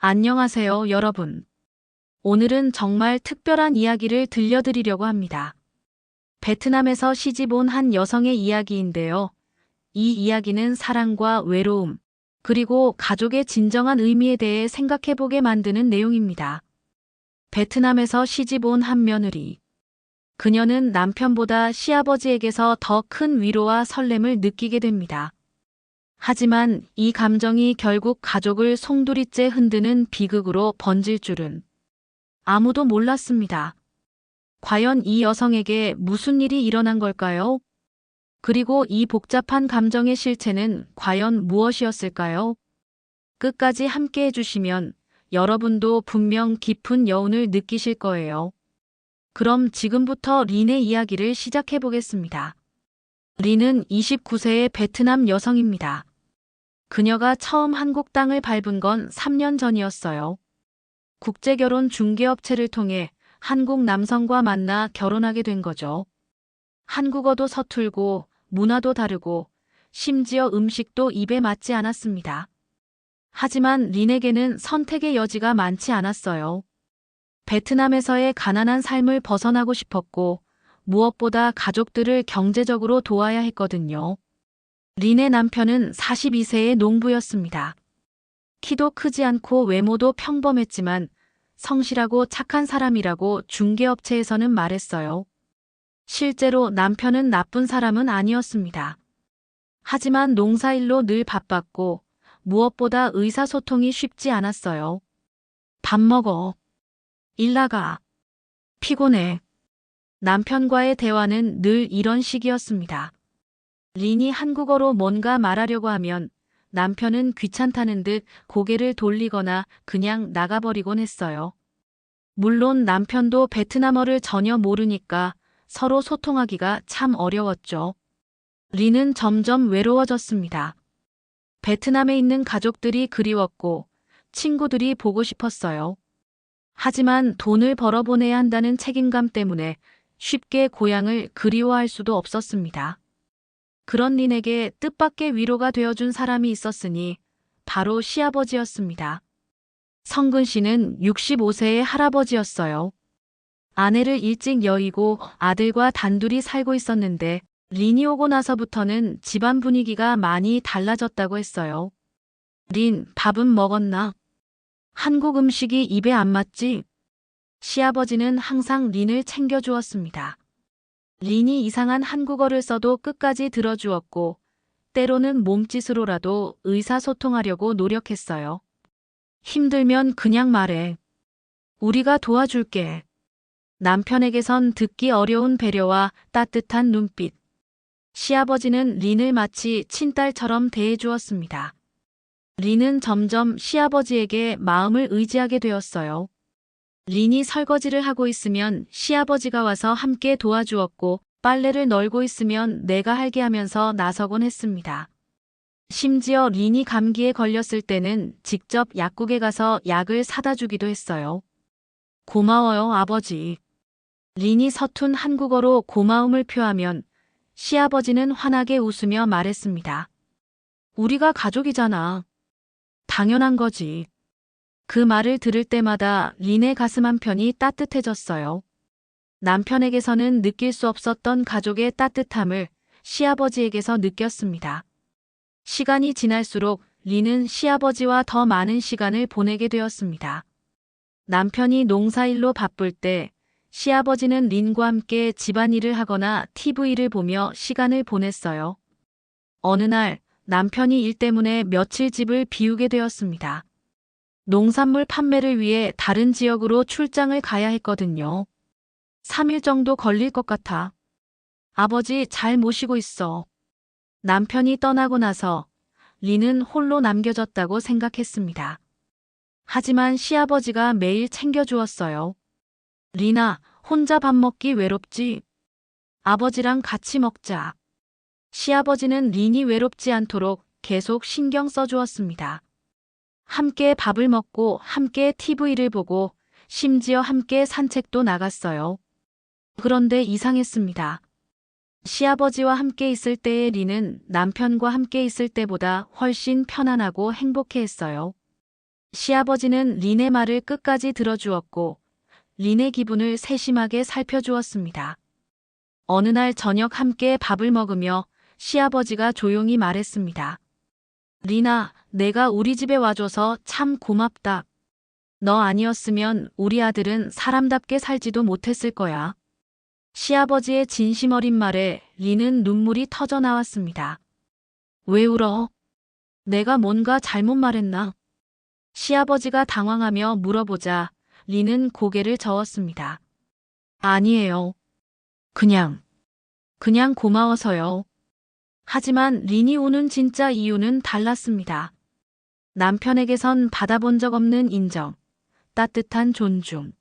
안녕하세요, 여러분. 오늘은 정말 특별한 이야기를 들려드리려고 합니다. 베트남에서 시집 온 한 여성의 이야기인데요. 이 이야기는 사랑과 외로움, 그리고 가족의 진정한 의미에 대해 생각해보게 만드는 내용입니다. 베트남에서 시집 온 한 며느리. 그녀는 남편보다 시아버지에게서 더 큰 위로와 설렘을 느끼게 됩니다. 하지만 이 감정이 결국 가족을 송두리째 흔드는 비극으로 번질 줄은 아무도 몰랐습니다. 과연 이 여성에게 무슨 일이 일어난 걸까요? 그리고 이 복잡한 감정의 실체는 과연 무엇이었을까요? 끝까지 함께 해주시면 여러분도 분명 깊은 여운을 느끼실 거예요. 그럼 지금부터 린의 이야기를 시작해 보겠습니다. 린은 29세의 베트남 여성입니다. 그녀가 처음 한국 땅을 밟은 건 3년 전이었어요. 국제결혼 중개업체를 통해 한국 남성과 만나 결혼하게 된 거죠. 한국어도 서툴고 문화도 다르고 심지어 음식도 입에 맞지 않았습니다. 하지만 린에게는 선택의 여지가 많지 않았어요. 베트남에서의 가난한 삶을 벗어나고 싶었고 무엇보다 가족들을 경제적으로 도와야 했거든요. 린의 남편은 42세의 농부였습니다. 키도 크지 않고 외모도 평범했지만 성실하고 착한 사람이라고 중개업체에서는 말했어요. 실제로 남편은 나쁜 사람은 아니었습니다. 하지만 농사일로 늘 바빴고 무엇보다 의사소통이 쉽지 않았어요. 밥 먹어. 일 나가. 피곤해. 남편과의 대화는 늘 이런 식이었습니다. 린이 한국어로 뭔가 말하려고 하면 남편은 귀찮다는 듯 고개를 돌리거나 그냥 나가버리곤 했어요. 물론 남편도 베트남어를 전혀 모르니까 서로 소통하기가 참 어려웠죠. 린은 점점 외로워졌습니다. 베트남에 있는 가족들이 그리웠고 친구들이 보고 싶었어요. 하지만 돈을 벌어보내야 한다는 책임감 때문에 쉽게 고향을 그리워할 수도 없었습니다. 그런 린에게 뜻밖의 위로가 되어준 사람이 있었으니 바로 시아버지였습니다. 성근 씨는 65세의 할아버지였어요. 아내를 일찍 여의고 아들과 단둘이 살고 있었는데 린이 오고 나서부터는 집안 분위기가 많이 달라졌다고 했어요. 린, 밥은 먹었나? 한국 음식이 입에 안 맞지? 시아버지는 항상 린을 챙겨주었습니다. 린이 이상한 한국어를 써도 끝까지 들어주었고 때로는 몸짓으로라도 의사소통하려고 노력했어요. 힘들면 그냥 말해. 우리가 도와줄게. 남편에게선 듣기 어려운 배려와 따뜻한 눈빛. 시아버지는 린을 마치 친딸처럼 대해주었습니다. 린은 점점 시아버지에게 마음을 의지하게 되었어요. 린이 설거지를 하고 있으면 시아버지가 와서 함께 도와주었고 빨래를 널고 있으면 내가 할게 하면서 나서곤 했습니다. 심지어 린이 감기에 걸렸을 때는 직접 약국에 가서 약을 사다 주기도 했어요. 고마워요, 아버지. 린이 서툰 한국어로 고마움을 표하면 시아버지는 환하게 웃으며 말했습니다. 우리가 가족이잖아. 당연한 거지. 그 말을 들을 때마다 린의 가슴 한편이 따뜻해졌어요. 남편에게서는 느낄 수 없었던 가족의 따뜻함을 시아버지에게서 느꼈습니다. 시간이 지날수록 린은 시아버지와 더 많은 시간을 보내게 되었습니다. 남편이 농사일로 바쁠 때 시아버지는 린과 함께 집안일을 하거나 TV를 보며 시간을 보냈어요. 어느 날 남편이 일 때문에 며칠 집을 비우게 되었습니다. 농산물 판매를 위해 다른 지역으로 출장을 가야 했거든요. 3일 정도 걸릴 것 같아. 아버지 잘 모시고 있어. 남편이 떠나고 나서 린은 홀로 남겨졌다고 생각했습니다. 하지만 시아버지가 매일 챙겨주었어요. 린아, 혼자 밥 먹기 외롭지? 아버지랑 같이 먹자. 시아버지는 린이 외롭지 않도록 계속 신경 써주었습니다. 함께 밥을 먹고 함께 TV를 보고 심지어 함께 산책도 나갔어요. 그런데 이상했습니다. 시아버지와 함께 있을 때의 린은 남편과 함께 있을 때보다 훨씬 편안하고 행복해했어요. 시아버지는 린의 말을 끝까지 들어주었고 린의 기분을 세심하게 살펴주었습니다. 어느 날 저녁 함께 밥을 먹으며 시아버지가 조용히 말했습니다. 린아, 내가 우리 집에 와줘서 참 고맙다. 너 아니었으면 우리 아들은 사람답게 살지도 못했을 거야. 시아버지의 진심 어린 말에 린은 눈물이 터져 나왔습니다. 왜 울어? 내가 뭔가 잘못 말했나? 시아버지가 당황하며 물어보자 린은 고개를 저었습니다. 아니에요. 그냥 고마워서요. 하지만 린이 우는 진짜 이유는 달랐습니다. 남편에게선 받아본 적 없는 인정, 따뜻한 존중.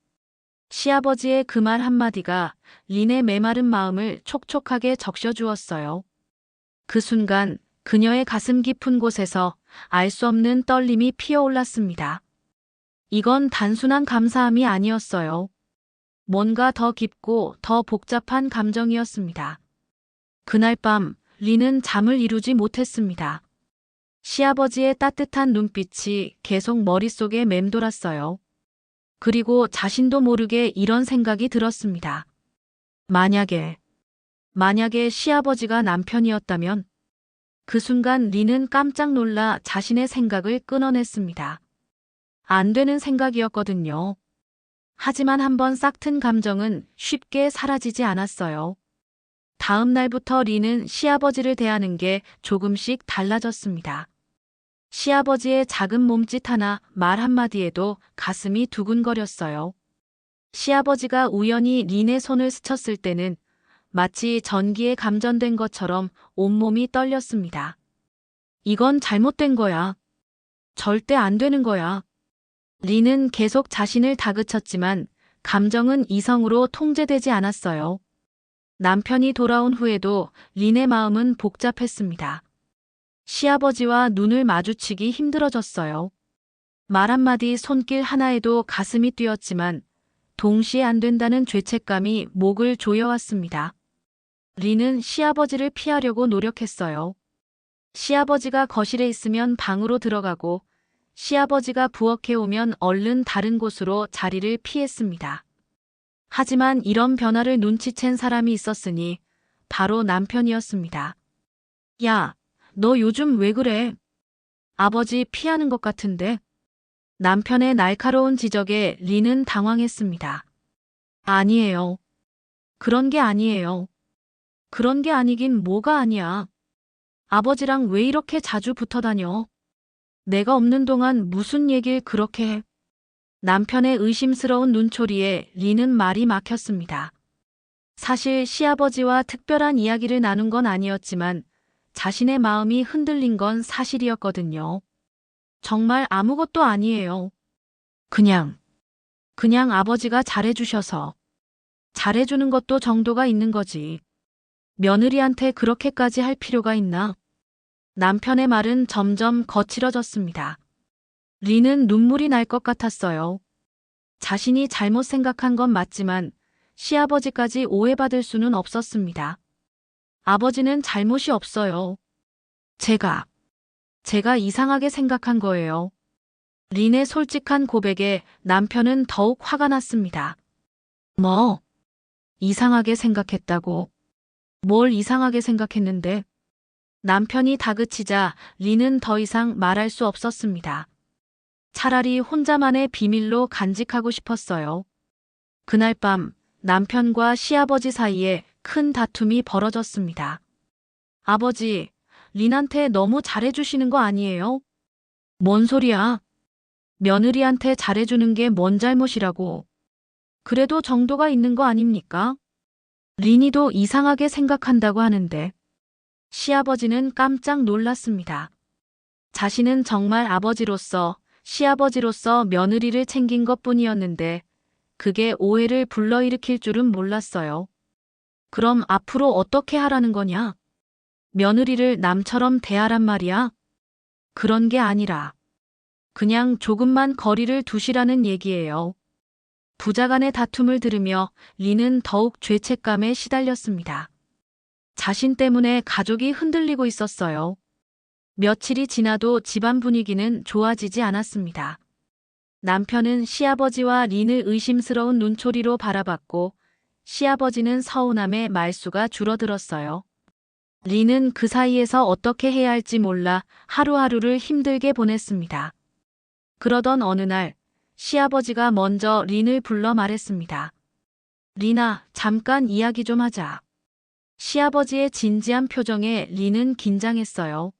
시아버지의 그 말 한마디가 린의 메마른 마음을 촉촉하게 적셔주었어요. 그 순간 그녀의 가슴 깊은 곳에서 알 수 없는 떨림이 피어올랐습니다. 이건 단순한 감사함이 아니었어요. 뭔가 더 깊고 더 복잡한 감정이었습니다. 그날 밤 린은 잠을 이루지 못했습니다. 시아버지의 따뜻한 눈빛이 계속 머릿속에 맴돌았어요. 그리고 자신도 모르게 이런 생각이 들었습니다. 만약에 시아버지가 남편이었다면? 그 순간 린은 깜짝 놀라 자신의 생각을 끊어냈습니다. 안 되는 생각이었거든요. 하지만 한번 싹튼 감정은 쉽게 사라지지 않았어요. 다음 날부터 린은 시아버지를 대하는 게 조금씩 달라졌습니다. 시아버지의 작은 몸짓 하나, 말 한마디에도 가슴이 두근거렸어요. 시아버지가 우연히 린의 손을 스쳤을 때는 마치 전기에 감전된 것처럼 온몸이 떨렸습니다. 이건 잘못된 거야. 절대 안 되는 거야. 린은 계속 자신을 다그쳤지만 감정은 이성으로 통제되지 않았어요. 남편이 돌아온 후에도 린의 마음은 복잡했습니다. 시아버지와 눈을 마주치기 힘들어졌어요. 말 한마디, 손길 하나에도 가슴이 뛰었지만 동시에 안 된다는 죄책감이 목을 조여왔습니다. 린은 시아버지를 피하려고 노력했어요. 시아버지가 거실에 있으면 방으로 들어가고 시아버지가 부엌에 오면 얼른 다른 곳으로 자리를 피했습니다. 하지만 이런 변화를 눈치챈 사람이 있었으니 바로 남편이었습니다. 야, 너 요즘 왜 그래? 아버지 피하는 것 같은데? 남편의 날카로운 지적에 린은 당황했습니다. 아니에요. 그런 게 아니에요. 그런 게 아니긴 뭐가 아니야. 아버지랑 왜 이렇게 자주 붙어 다녀? 내가 없는 동안 무슨 얘길 그렇게 해? 남편의 의심스러운 눈초리에 린은 말이 막혔습니다. 사실 시아버지와 특별한 이야기를 나눈 건 아니었지만 자신의 마음이 흔들린 건 사실이었거든요. 정말 아무것도 아니에요. 그냥 아버지가 잘해주셔서. 잘해주는 것도 정도가 있는 거지. 며느리한테 그렇게까지 할 필요가 있나? 남편의 말은 점점 거칠어졌습니다. 린은 눈물이 날 것 같았어요. 자신이 잘못 생각한 건 맞지만 시아버지까지 오해받을 수는 없었습니다. 아버지는 잘못이 없어요. 제가 이상하게 생각한 거예요. 린의 솔직한 고백에 남편은 더욱 화가 났습니다. 뭐? 이상하게 생각했다고? 뭘 이상하게 생각했는데? 남편이 다그치자 린은 더 이상 말할 수 없었습니다. 차라리 혼자만의 비밀로 간직하고 싶었어요. 그날 밤 남편과 시아버지 사이에 큰 다툼이 벌어졌습니다. 아버지, 린한테 너무 잘해주시는 거 아니에요? 뭔 소리야? 며느리한테 잘해주는 게 뭔 잘못이라고. 그래도 정도가 있는 거 아닙니까? 린이도 이상하게 생각한다고 하는데. 시아버지는 깜짝 놀랐습니다. 자신은 정말 아버지로서, 시아버지로서 며느리를 챙긴 것뿐이었는데 그게 오해를 불러일으킬 줄은 몰랐어요. 그럼 앞으로 어떻게 하라는 거냐? 며느리를 남처럼 대하란 말이야? 그런 게 아니라 그냥 조금만 거리를 두시라는 얘기예요. 부자간의 다툼을 들으며 린은 더욱 죄책감에 시달렸습니다. 자신 때문에 가족이 흔들리고 있었어요. 며칠이 지나도 집안 분위기는 좋아지지 않았습니다. 남편은 시아버지와 린을 의심스러운 눈초리로 바라봤고 시아버지는 서운함에 말수가 줄어들었어요. 린은 그 사이에서 어떻게 해야 할지 몰라 하루하루를 힘들게 보냈습니다. 그러던 어느 날 시아버지가 먼저 린을 불러 말했습니다. 린아, 잠깐 이야기 좀 하자. 시아버지의 진지한 표정에 린은 긴장했어요.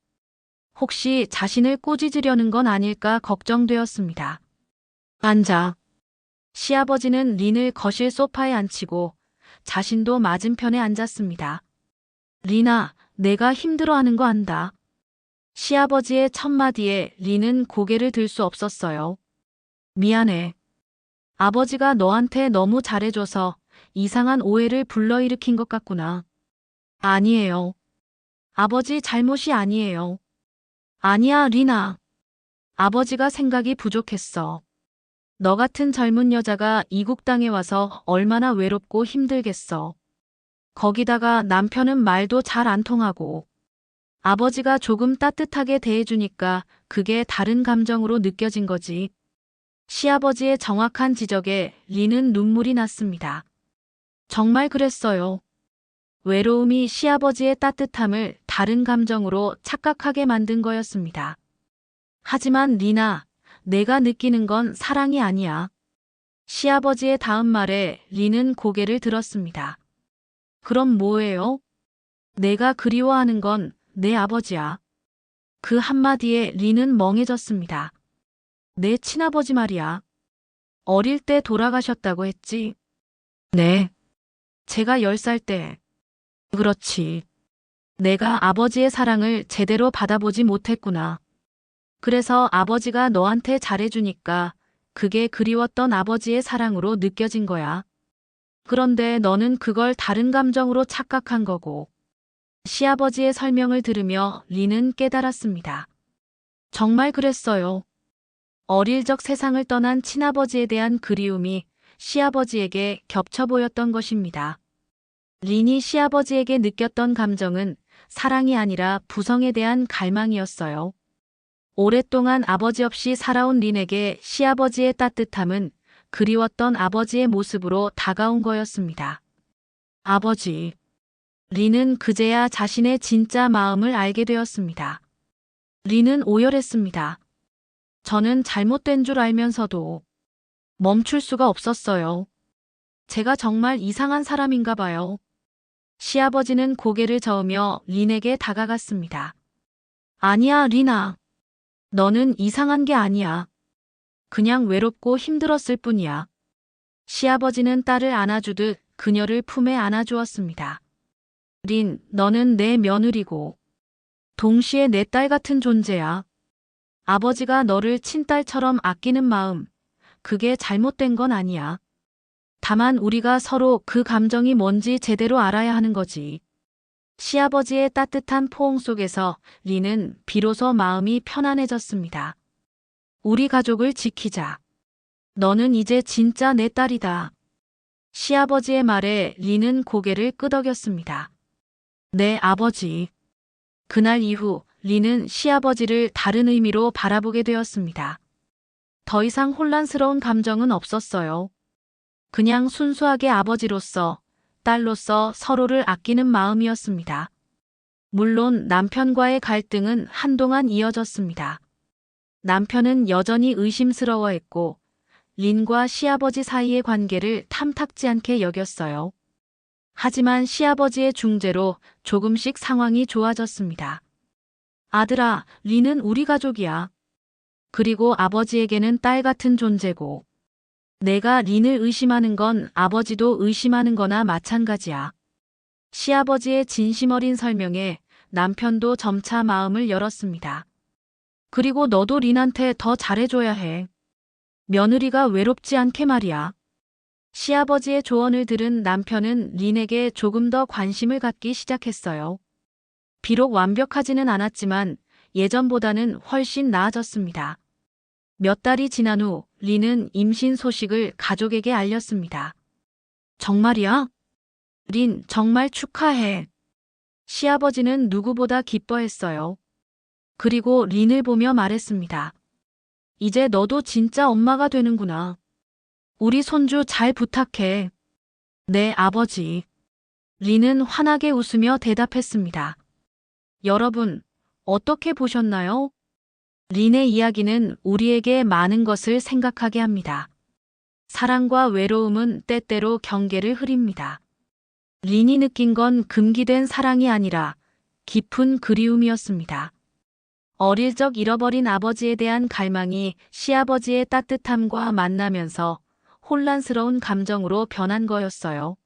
혹시 자신을 꾸짖으려는 건 아닐까 걱정되었습니다. 앉아. 시아버지는 린을 거실 소파에 앉히고 자신도 맞은편에 앉았습니다. 린아, 내가 힘들어하는 거 안다. 시아버지의 첫마디에 린은 고개를 들 수 없었어요. 미안해. 아버지가 너한테 너무 잘해줘서 이상한 오해를 불러일으킨 것 같구나. 아니에요. 아버지 잘못이 아니에요. 아니야, 린아. 아버지가 생각이 부족했어. 너 같은 젊은 여자가 이국 땅에 와서 얼마나 외롭고 힘들겠어. 거기다가 남편은 말도 잘 안 통하고. 아버지가 조금 따뜻하게 대해주니까 그게 다른 감정으로 느껴진 거지. 시아버지의 정확한 지적에 린은 눈물이 났습니다. 정말 그랬어요. 외로움이 시아버지의 따뜻함을 다른 감정으로 착각하게 만든 거였습니다. 하지만 린아, 내가 느끼는 건 사랑이 아니야. 시아버지의 다음 말에 린은 고개를 들었습니다. 그럼 뭐예요? 내가 그리워하는 건 내 아버지야. 그 한마디에 린은 멍해졌습니다. 내 친아버지 말이야. 어릴 때 돌아가셨다고 했지? 네. 제가 10살 때. 그렇지. 내가 아버지의 사랑을 제대로 받아보지 못했구나. 그래서 아버지가 너한테 잘해주니까 그게 그리웠던 아버지의 사랑으로 느껴진 거야. 그런데 너는 그걸 다른 감정으로 착각한 거고. 시아버지의 설명을 들으며 린은 깨달았습니다. 정말 그랬어요. 어릴 적 세상을 떠난 친아버지에 대한 그리움이 시아버지에게 겹쳐 보였던 것입니다. 린이 시아버지에게 느꼈던 감정은 사랑이 아니라 부성에 대한 갈망이었어요. 오랫동안 아버지 없이 살아온 린에게 시아버지의 따뜻함은 그리웠던 아버지의 모습으로 다가온 거였습니다. 아버지. 린은 그제야 자신의 진짜 마음을 알게 되었습니다. 린은 오열했습니다. 저는 잘못된 줄 알면서도 멈출 수가 없었어요. 제가 정말 이상한 사람인가 봐요. 시아버지는 고개를 저으며 린에게 다가갔습니다. 아니야, 린아. 너는 이상한 게 아니야. 그냥 외롭고 힘들었을 뿐이야. 시아버지는 딸을 안아주듯 그녀를 품에 안아주었습니다. 린, 너는 내 며느리고 동시에 내 딸 같은 존재야. 아버지가 너를 친딸처럼 아끼는 마음, 그게 잘못된 건 아니야. 다만 우리가 서로 그 감정이 뭔지 제대로 알아야 하는 거지. 시아버지의 따뜻한 포옹 속에서 린은 비로소 마음이 편안해졌습니다. 우리 가족을 지키자. 너는 이제 진짜 내 딸이다. 시아버지의 말에 린은 고개를 끄덕였습니다. 네, 아버지. 그날 이후 린은 시아버지를 다른 의미로 바라보게 되었습니다. 더 이상 혼란스러운 감정은 없었어요. 그냥 순수하게 아버지로서, 딸로서 서로를 아끼는 마음이었습니다. 물론 남편과의 갈등은 한동안 이어졌습니다. 남편은 여전히 의심스러워했고 린과 시아버지 사이의 관계를 탐탁지 않게 여겼어요. 하지만 시아버지의 중재로 조금씩 상황이 좋아졌습니다. 아들아, 린은 우리 가족이야. 그리고 아버지에게는 딸 같은 존재고 내가 린을 의심하는 건 아버지도 의심하는 거나 마찬가지야. 시아버지의 진심 어린 설명에 남편도 점차 마음을 열었습니다. 그리고 너도 린한테 더 잘해줘야 해. 며느리가 외롭지 않게 말이야. 시아버지의 조언을 들은 남편은 린에게 조금 더 관심을 갖기 시작했어요. 비록 완벽하지는 않았지만 예전보다는 훨씬 나아졌습니다. 몇 달이 지난 후 린은 임신 소식을 가족에게 알렸습니다. 정말이야? 린, 정말 축하해. 시아버지는 누구보다 기뻐했어요. 그리고 린을 보며 말했습니다. 이제 너도 진짜 엄마가 되는구나. 우리 손주 잘 부탁해. 네, 아버지. 리는 환하게 웃으며 대답했습니다. 여러분, 어떻게 보셨나요? 린의 이야기는 우리에게 많은 것을 생각하게 합니다. 사랑과 외로움은 때때로 경계를 흐립니다. 린이 느낀 건 금기된 사랑이 아니라 깊은 그리움이었습니다. 어릴 적 잃어버린 아버지에 대한 갈망이 시아버지의 따뜻함과 만나면서 혼란스러운 감정으로 변한 거였어요.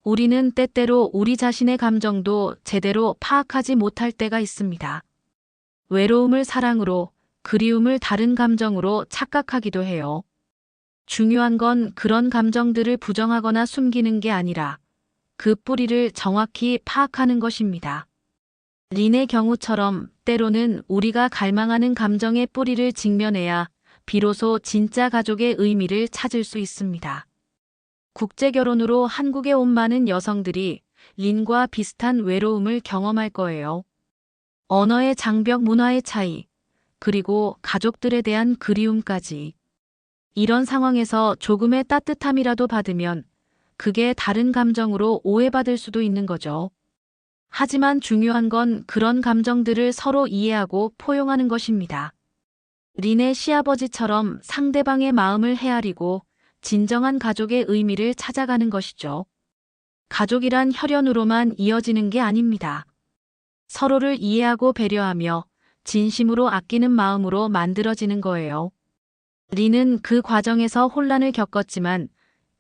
우리는 때때로 우리 자신의 감정도 제대로 파악하지 못할 때가 있습니다. 외로움을 사랑으로, 그리움을 다른 감정으로 착각하기도 해요. 중요한 건 그런 감정들을 부정하거나 숨기는 게 아니라 그 뿌리를 정확히 파악하는 것입니다. 린의 경우처럼 때로는 우리가 갈망하는 감정의 뿌리를 직면해야 비로소 진짜 가족의 의미를 찾을 수 있습니다. 국제결혼으로 한국에 온 많은 여성들이 린과 비슷한 외로움을 경험할 거예요. 언어의 장벽, 문화의 차이, 그리고 가족들에 대한 그리움까지. 이런 상황에서 조금의 따뜻함이라도 받으면 그게 다른 감정으로 오해받을 수도 있는 거죠. 하지만 중요한 건 그런 감정들을 서로 이해하고 포용하는 것입니다. 린의 시아버지처럼 상대방의 마음을 헤아리고 진정한 가족의 의미를 찾아가는 것이죠. 가족이란 혈연으로만 이어지는 게 아닙니다. 서로를 이해하고 배려하며 진심으로 아끼는 마음으로 만들어지는 거예요. 린은 그 과정에서 혼란을 겪었지만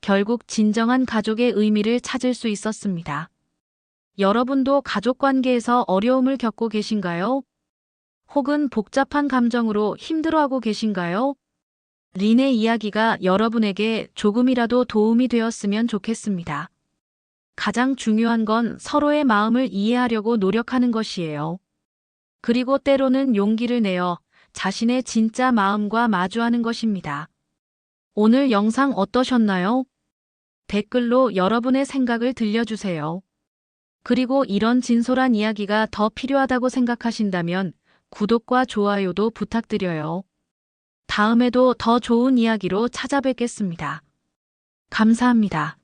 결국 진정한 가족의 의미를 찾을 수 있었습니다. 여러분도 가족 관계에서 어려움을 겪고 계신가요? 혹은 복잡한 감정으로 힘들어하고 계신가요? 린의 이야기가 여러분에게 조금이라도 도움이 되었으면 좋겠습니다. 가장 중요한 건 서로의 마음을 이해하려고 노력하는 것이에요. 그리고 때로는 용기를 내어 자신의 진짜 마음과 마주하는 것입니다. 오늘 영상 어떠셨나요? 댓글로 여러분의 생각을 들려주세요. 그리고 이런 진솔한 이야기가 더 필요하다고 생각하신다면 구독과 좋아요도 부탁드려요. 다음에도 더 좋은 이야기로 찾아뵙겠습니다. 감사합니다.